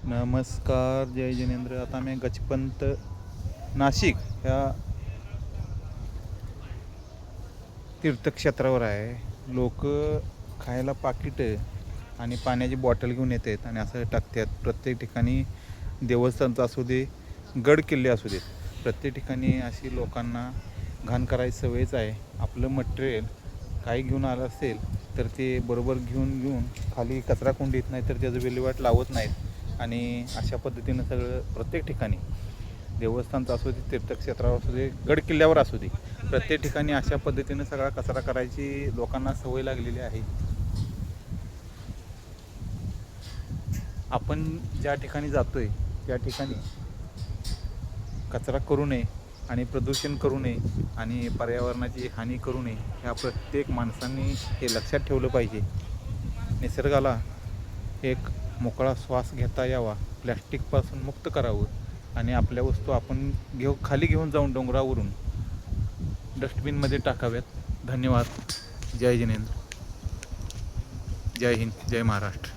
नमस्कार, जय जिनेंद्र. आता मी गजपंत नाशिक ह्या तीर्थक्षेत्रावर आहे. लोक खायला पाकिट आणि पाण्याची बॉटल घेऊन येतात आणि असं टाकतात. प्रत्येक ठिकाणी देवस्थानचं असू दे, गड किल्ले असू देत, प्रत्येक ठिकाणी अशी लोकांना घाण करायची सवयच आहे. आपलं मटेरियल काही घेऊन आलं असेल तर ते बरोबर घेऊन खाली कचरा कुंडीत नाही तर त्याचं विल्हेवाट लावत नाहीत. आणि अशा पद्धतीनं सगळं प्रत्येक ठिकाणी देवस्थानचं असू दे, तीर्थक्षेत्रावर असू दे, गड किल्ल्यावर असू दे, प्रत्येक ठिकाणी अशा पद्धतीनं सगळा कचरा करायची लोकांना सवय लागलेली आहे. आपण ज्या ठिकाणी जातोय त्या ठिकाणी कचरा करू नये आणि प्रदूषण करू नये आणि पर्यावरणाची हानी करू नये, ह्या प्रत्येक माणसांनी हे लक्षात ठेवलं पाहिजे. निसर्गाला एक मोकळा श्वास घेता यावा, प्लॅस्टिकपासून मुक्त करावं आणि आपल्या वस्तू आपण खाली घेऊन जाऊन डोंगरावरून डस्टबिनमध्ये टाकाव्यात. धन्यवाद. जय जिनेंद्र. जय हिंद. जय महाराष्ट्र.